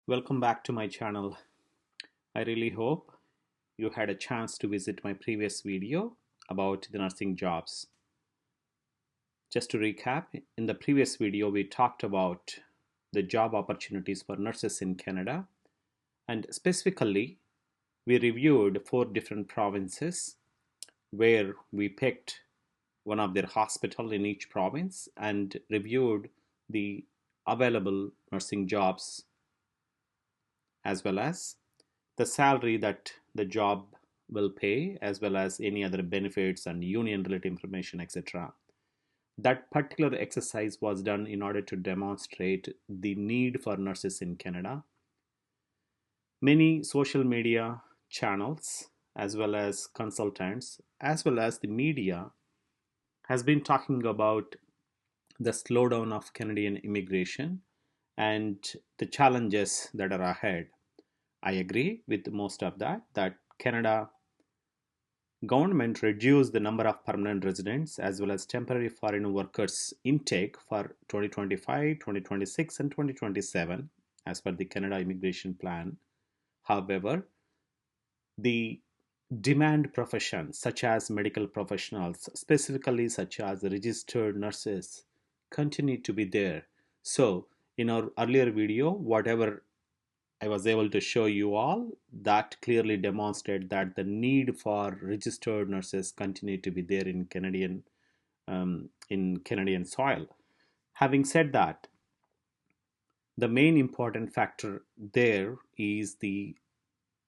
Welcome back to my channel. I really hope you had a chance to visit my previous video about the nursing jobs. Just to recap, in the previous video we talked about the job opportunities for nurses in Canada, and specifically we reviewed 4 different provinces where we picked one of their hospital in each province and reviewed the available nursing jobs as well as the salary that the job will pay, as well as any other benefits and union related information, etc. That particular exercise was done in order to demonstrate the need for nurses in Canada. Many social media channels, as well as consultants, as well as the media, has been talking about the slowdown of Canadian immigration and the challenges that are ahead. I agree with most of that Canada government reduced the number of permanent residents as well as temporary foreign workers intake for 2025, 2026 and 2027 as per the Canada immigration plan. However, the demand professions such as medical professionals, specifically such as registered nurses, continue to be there. So in our earlier video, whatever I was able to show you all, that clearly demonstrated that the need for registered nurses continue to be there in Canadian soil. Having said that, the main important factor there is the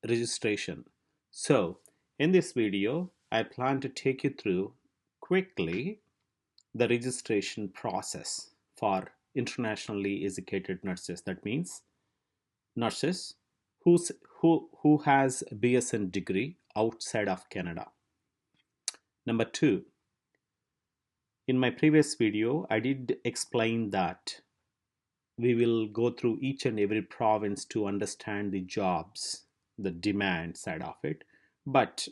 registration. So in this video, I plan to take you through quickly the registration process for internationally educated nurses. That means nurses who's, who has a BSN degree outside of Canada. Number two, in my previous video, I did explain that we will go through each and every province to understand the jobs, the demand side of it. But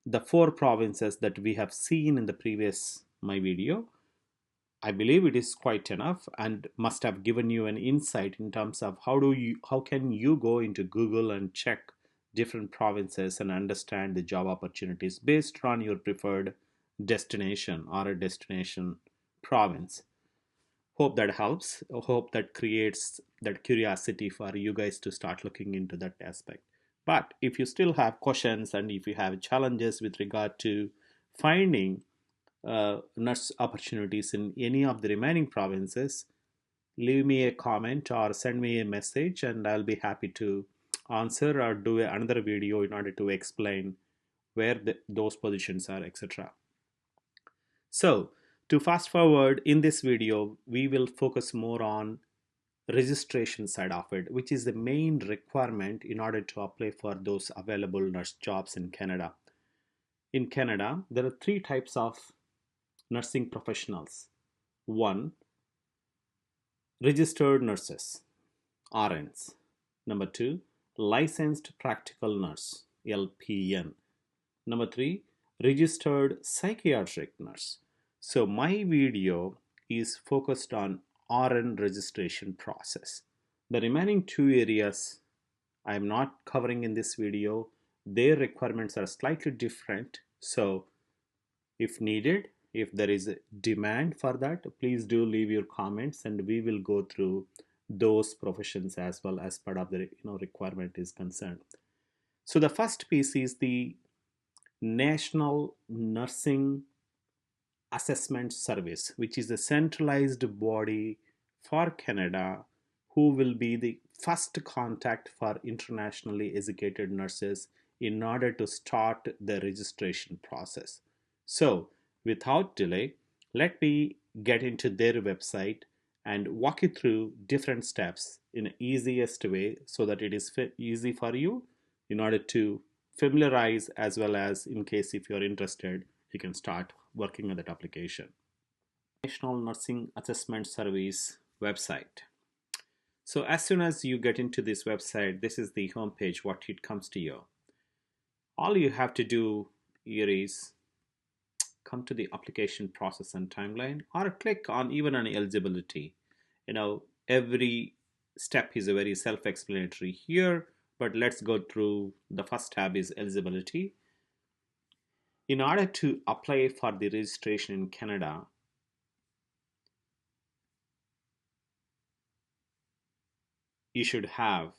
the 4 provinces that we have seen in the previous my video, I believe it is quite enough and must have given you an insight in terms of how can you go into Google and check different provinces and understand the job opportunities based on your preferred destination or a destination province. Hope that helps. Hope that creates that curiosity for you guys to start looking into that aspect. But if you still have questions and if you have challenges with regard to finding nurse opportunities in any of the remaining provinces, leave me a comment or send me a message and I'll be happy to answer or do another video in order to explain where those positions are, etc. So to fast forward, in this video we will focus more on registration side of it, which is the main requirement in order to apply for those available nurse jobs in Canada. In Canada, there are 3 types of nursing professionals. One, registered nurses, RNs. Number 2, licensed practical nurse, LPN. Number 3, registered psychiatric nurse. So my video is focused on RN registration process. The remaining 2 areas I am not covering in this video. Their requirements are slightly different. So if needed, if there is a demand for that, please do leave your comments and we will go through those professions as well as part of the requirement is concerned. So the first piece is the National Nursing Assessment Service, which is a centralized body for Canada who will be the first contact for internationally educated nurses in order to start the registration process. So without delay, let me get into their website and walk you through different steps in the easiest way so that it is easy for you in order to familiarize, as well as in case if you're interested, you can start working on that application. National Nursing Assessment Service website. So as soon as you get into this website, this is the home page, what it comes to you. All you have to do here is come to the application process and timeline, or click on even on eligibility. Every step is very self-explanatory here, but let's go through. The first tab is eligibility. In order to apply for the registration in Canada, you should have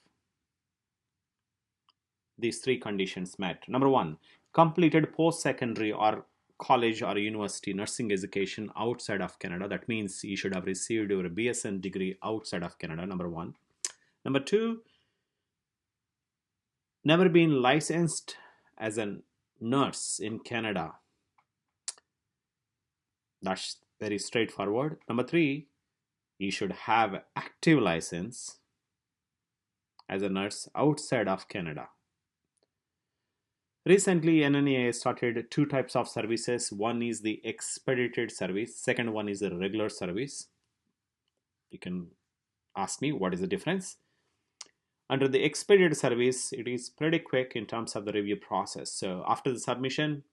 these three conditions met. Number one, completed post-secondary or college or university nursing education outside of Canada. That means you should have received your BSN degree outside of Canada, number one. Number two, never been licensed as a nurse in Canada. That's very straightforward. Number three, you should have active license as a nurse outside of Canada. Recently, NNAS started two types of services. One is the expedited service. Second one is a regular service. You can ask me what is the difference. Under the expedited service, it is pretty quick in terms of the review process. So after the submission,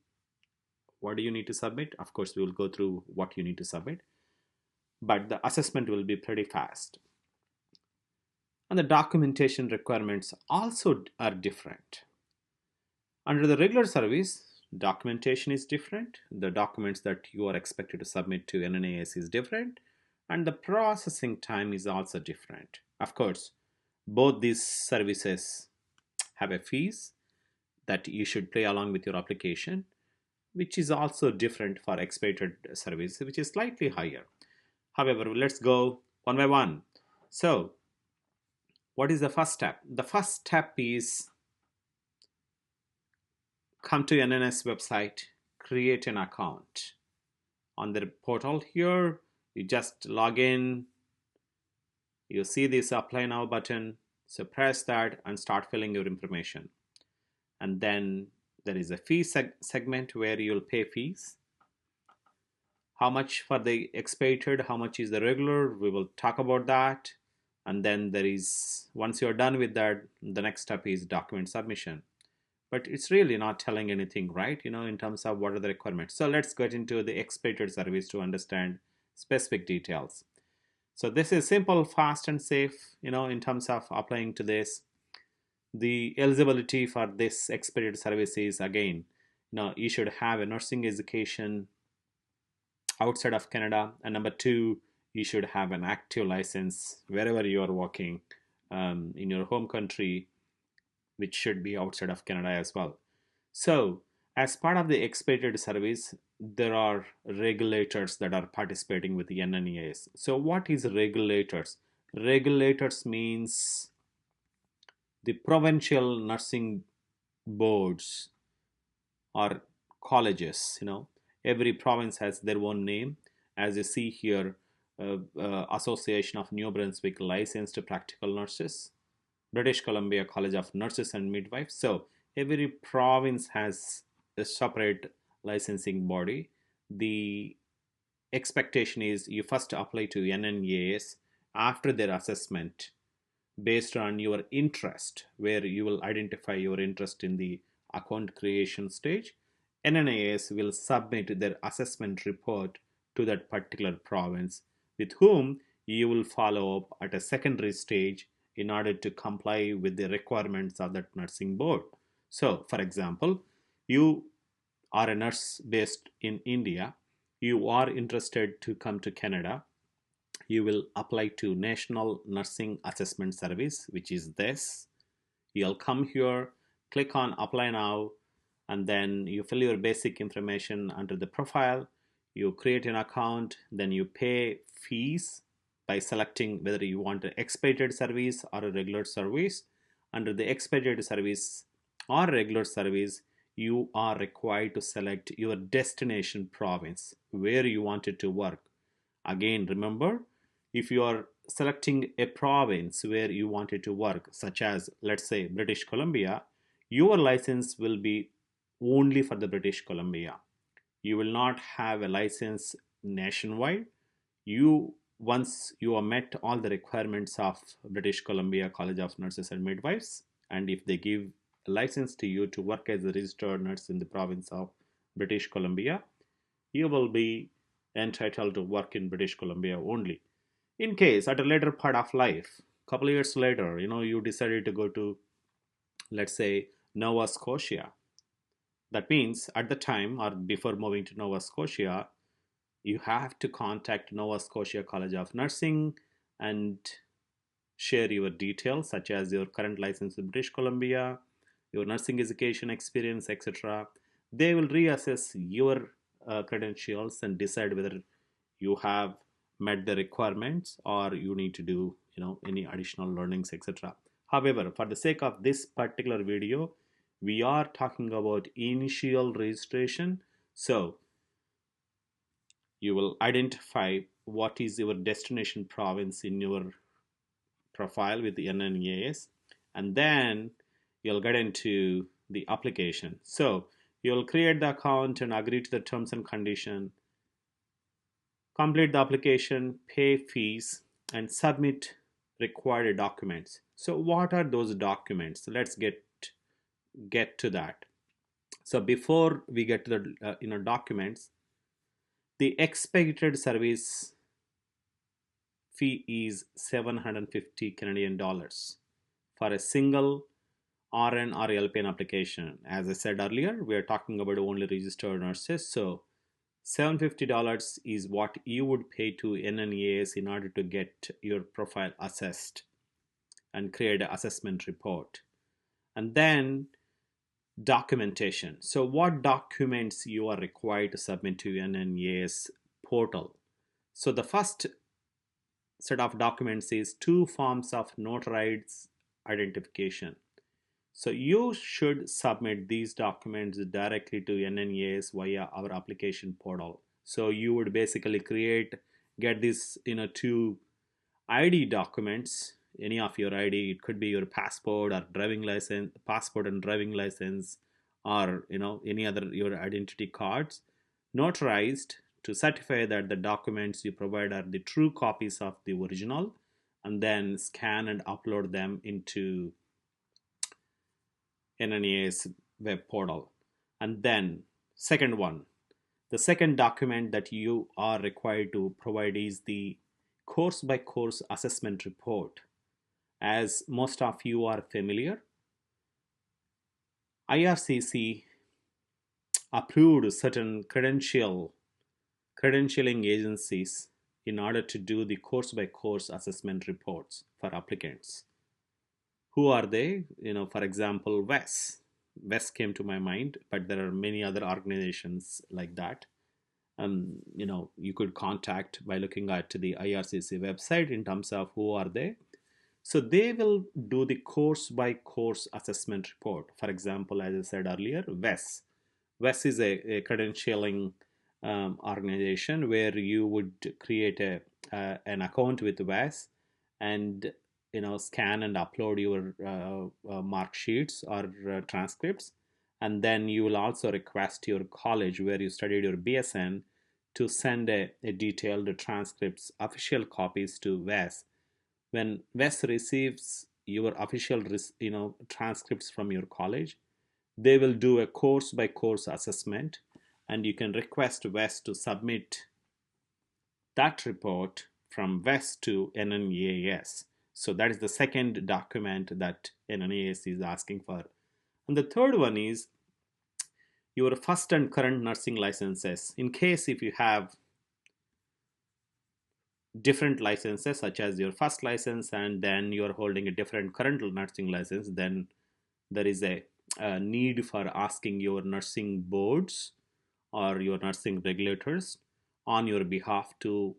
what do you need to submit? Of course, we will go through what you need to submit, but the assessment will be pretty fast. And the documentation requirements also are different. Under the regular service, documentation is different. The documents that you are expected to submit to NNAS is different, and the processing time is also different. Of course, both these services have a fees that you should pay along with your application, which is also different for expedited service, which is slightly higher. However, let's go one by one. So, what is the first step? The first step is come to NNS website, create an account. On the portal here, you just log in. You see this apply now button. So press that and start filling your information. And then there is a fee segment where you'll pay fees. How much for the expedited, how much is the regular, we will talk about that. And then there is, once you're done with that, the next step is document submission. But it's really not telling anything, right? In terms of what are the requirements. So let's get into the expedited service to understand specific details. So this is simple, fast, and safe, in terms of applying to this. The eligibility for this expedited service is, again, you should have a nursing education outside of Canada. And number two, you should have an active license wherever you are working in your home country, which should be outside of Canada as well. So as part of the expedited service, there are regulators that are participating with the NNAS. So what is regulators? Regulators means the provincial nursing boards or colleges. Every province has their own name. As you see here, Association of New Brunswick Licensed Practical Nurses, British Columbia College of Nurses and Midwives. So every province has a separate licensing body. The expectation is you first apply to NNAS after their assessment based on your interest, where you will identify your interest in the account creation stage. NNAS will submit their assessment report to that particular province, with whom you will follow up at a secondary stage in order to comply with the requirements of that nursing board. So, for example, you are a nurse based in India, you are interested to come to Canada, you will apply to National Nursing Assessment Service, which is this. You'll come here, click on apply now, and then you fill your basic information under the profile, you create an account, then you pay fees by selecting whether you want an expedited service or a regular service. Under the expedited service or regular service, you are required to select your destination province where you wanted to work. Again, remember, if you are selecting a province where you wanted to work, such as, let's say, British Columbia, your license will be only for the British Columbia. You will not have a license nationwide. Once you have met all the requirements of British Columbia College of Nurses and Midwives, and if they give a license to you to work as a registered nurse in the province of British Columbia, you will be entitled to work in British Columbia only. In case at a later part of life, couple of years later, you decided to go to, let's say, Nova Scotia. That means at the time or before moving to Nova Scotia, you have to contact Nova Scotia College of Nursing and share your details such as your current license in British Columbia, your nursing education experience, etc. They will reassess your credentials and decide whether you have met the requirements or you need to do any additional learnings, etc. However, for the sake of this particular video, we are talking about initial registration. So you will identify what is your destination province in your profile with the NNAS, and then you'll get into the application. So you'll create the account and agree to the terms and condition, complete the application, pay fees, and submit required documents. So what are those documents? Let's get to that. So before we get to the documents, the expected service fee is 750 Canadian dollars for a single RN or LPN application. As I said earlier, we are talking about only registered nurses. So $750 is what you would pay to NNAS in order to get your profile assessed and create an assessment report. And then documentation. So what documents you are required to submit to NNAS portal? So the first set of documents is 2 forms of notarized identification. So you should submit these documents directly to NNAS via our application portal. So you would basically get these 2 ID documents, any of your ID. It could be your passport or driving license, passport and driving license, or any other your identity cards, notarized to certify that the documents you provide are the true copies of the original, and then scan and upload them into NNAS web portal. And then the second document that you are required to provide is the course by course assessment report. As most of you are familiar, IRCC approved certain credentialing agencies in order to do the course by course assessment reports for applicants. Who are they? For example, WES. WES came to my mind, but there are many other organizations like that. You could contact by looking at the IRCC website in terms of who are they. So they will do the course by course assessment report. For example, as I said earlier, WES. WES is a credentialing organization where you would create an account with WES and scan and upload your mark sheets or transcripts, and then you will also request your college where you studied your BSN to send a detailed transcripts, official copies to WES. When WES receives your official transcripts from your college, they will do a course by course assessment, and you can request WES to submit that report from WES to NNAS. So that is the second document that NNAS is asking for. And the third one is your first and current nursing licenses. In case if you have different licenses, such as your first license and then you're holding a different current nursing license, then there is a need for asking your nursing boards or your nursing regulators on your behalf to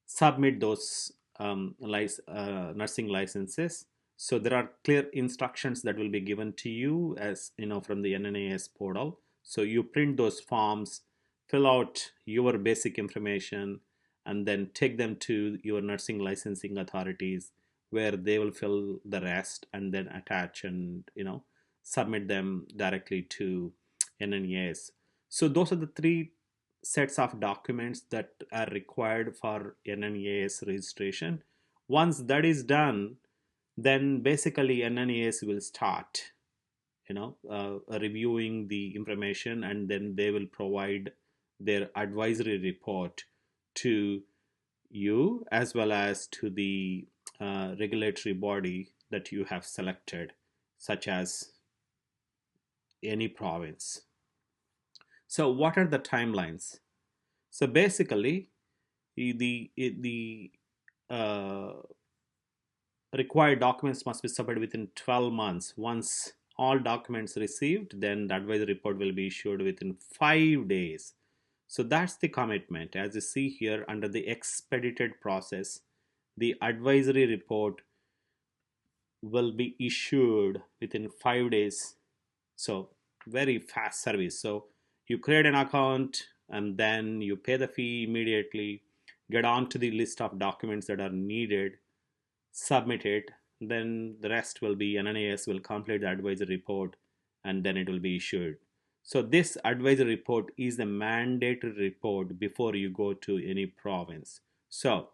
submit those nursing licenses. So there are clear instructions that will be given to you as from the NNAS portal. So you print those forms, fill out your basic information, and then take them to your nursing licensing authorities where they will fill the rest and then attach and submit them directly to NNAS. So those are the 3 sets of documents that are required for NNAS registration. Once that is done, then basically NNAS will start reviewing the information, and then they will provide their advisory report to you as well as to the regulatory body that you have selected, such as any province. So what are the timelines? So basically, the uh, required documents must be submitted within 12 months. Once all documents received, then the advisory report will be issued within 5 days. So that's the commitment. As you see here, under the expedited process, the advisory report will be issued within 5 days. So very fast service. So you create an account and then you pay the fee immediately, get onto the list of documents that are needed, submit it, then the rest will be NNAS will complete the advisory report and then it will be issued. So this advisory report is the mandatory report before you go to any province. So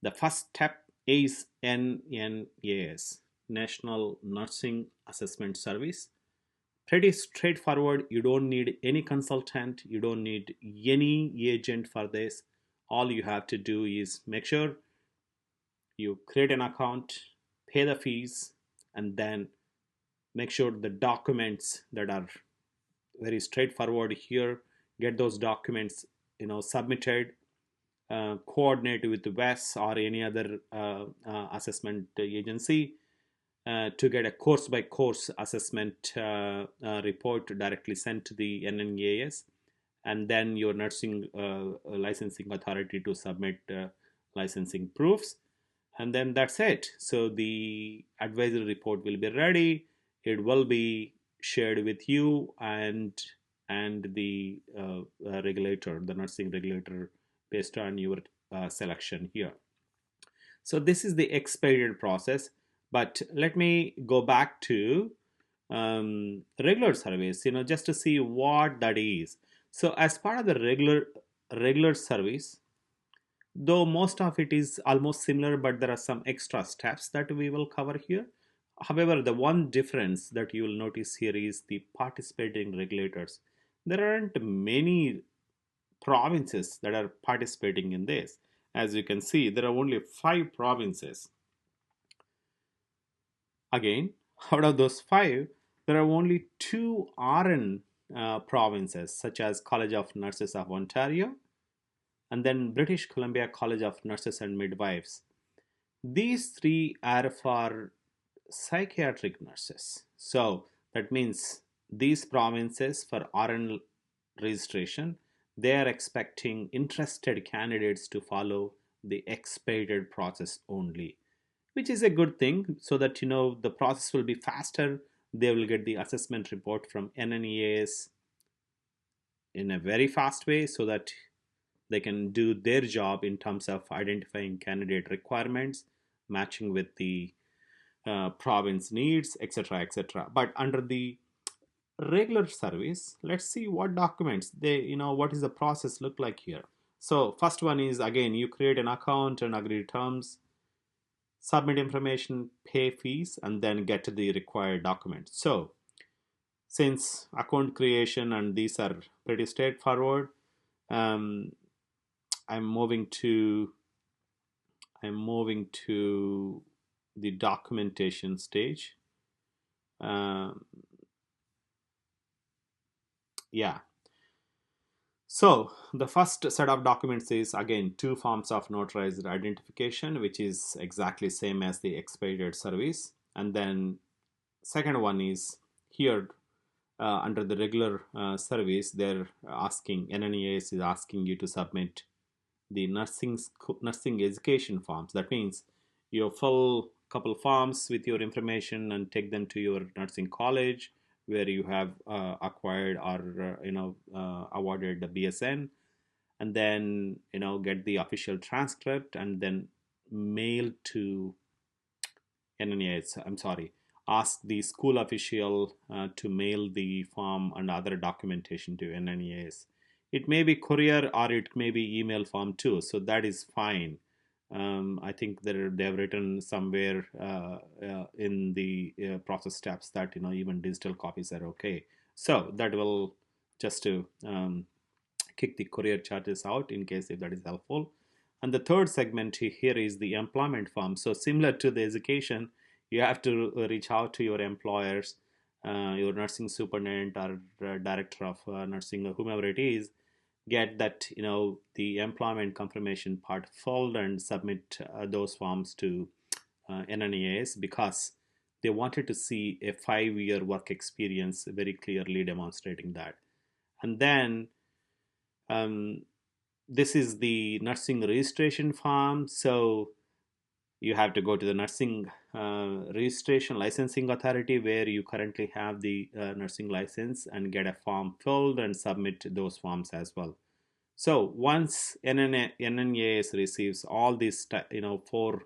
the first step is NNAS, National Nursing Assessment Service. Pretty straightforward. You don't need any consultant, you don't need any agent for this. All you have to do is make sure you create an account, pay the fees, and then make sure the documents that are very straightforward here, get those documents submitted, coordinate with WES or any other assessment agency to get a course by course assessment report directly sent to the NNAS, and then your nursing licensing authority to submit licensing proofs, and then that's it. So the advisory report will be ready. It will be shared with you and the regulator, the nursing regulator, based on your selection here. So this is the expedited process. But let me go back to regular service, just to see what that is. So as part of the regular service, though most of it is almost similar, but there are some extra steps that we will cover here. However, the one difference that you will notice here is the participating regulators. There aren't many provinces that are participating in this. As you can see, there are only 5 provinces. Again, out of those 5, there are only 2 RN provinces, such as College of Nurses of Ontario and then British Columbia College of Nurses and Midwives. These 3 are for psychiatric nurses. So that means these provinces for RN registration, they are expecting interested candidates to follow the expedited process only, which is a good thing, so that the process will be faster. They will get the assessment report from NNAS in a very fast way, so that they can do their job in terms of identifying candidate requirements, matching with the province needs, etc., etc. But under the regular service, let's see what documents what is the process look like here. So first one is, again, you create an account and agree terms, submit information, pay fees, and then get to the required documents. So since account creation and these are pretty straightforward, um, I'm moving to the documentation stage. Yeah. So the first set of documents is, again, 2 forms of notarized identification, which is exactly same as the expedited service. And then second one is here under the regular service, they're asking, NNAS is asking you to submit the nursing education forms. That means you fill a couple forms with your information and take them to your nursing college where you have acquired or awarded the BSN, and then get the official transcript and then mail to NNAS. I'm sorry, ask the school official to mail the form and other documentation to NNAS. It may be courier or it may be email form too, so that is fine. I think they have written somewhere in the process steps that even digital copies are okay. So that will just to kick the courier charges out in case if that is helpful. And the third segment here is the employment form. So similar to the education, you have to reach out to your employers, your nursing superintendent or director of nursing or whomever it is, get that the employment confirmation part filled and submit those forms to NNAS, because they wanted to see a 5-year work experience very clearly demonstrating that. And then um, this is the nursing registration form. So you have to go to the nursing registration licensing authority where you currently have the nursing license and get a form filled and submit those forms as well. So once NNAS receives all these, four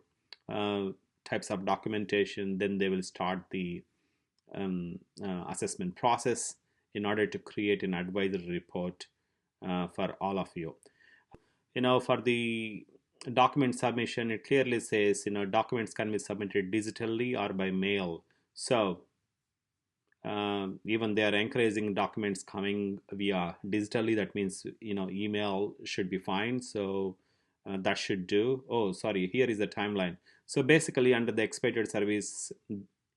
uh, types of documentation, then they will start the assessment process in order to create an advisory report for all of you. For the document submission, it clearly says, documents can be submitted digitally or by mail. So even they are encouraging documents coming via digitally. That means email should be fine. So that should do. Oh, sorry, here is the timeline. So basically, under the expected service,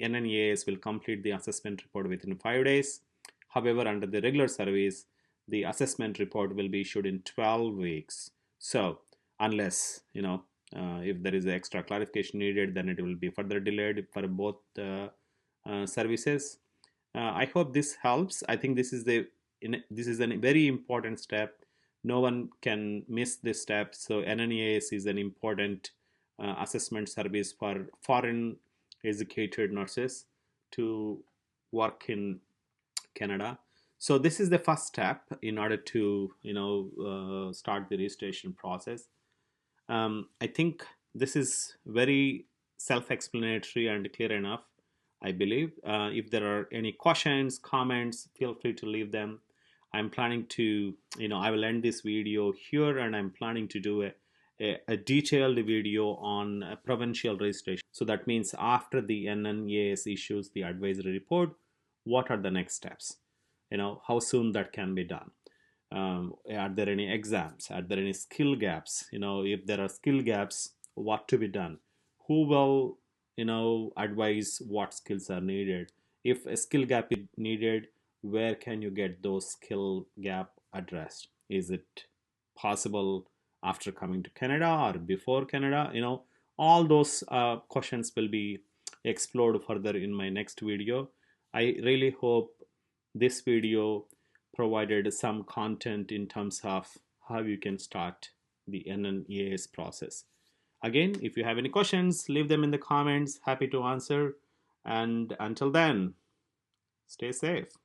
NNAS will complete the assessment report within 5 days. However, under the regular service, the assessment report will be issued in 12 weeks. So unless if there is extra clarification needed, then it will be further delayed for both services. I hope this helps. I think this is a very important step. No one can miss this step. So NNAS is an important assessment service for foreign educated nurses to work in Canada. So this is the first step in order to start the registration process. I think this is very self-explanatory and clear enough, I believe. If there are any questions, comments, feel free to leave them. I'm planning to, I will end this video here, and I'm planning to do a detailed video on provincial registration. So that means after the NNAS issues the advisory report, what are the next steps? How soon that can be done. Are there any exams? Are there any skill gaps? If there are skill gaps, what to be done? Who will advise what skills are needed? If a skill gap is needed, where can you get those skill gap addressed? Is it possible after coming to Canada or before Canada? All those questions will be explored further in my next video. I really hope this video provided some content in terms of how you can start the NNAS process. Again, if you have any questions, leave them in the comments. Happy to answer. And until then, stay safe.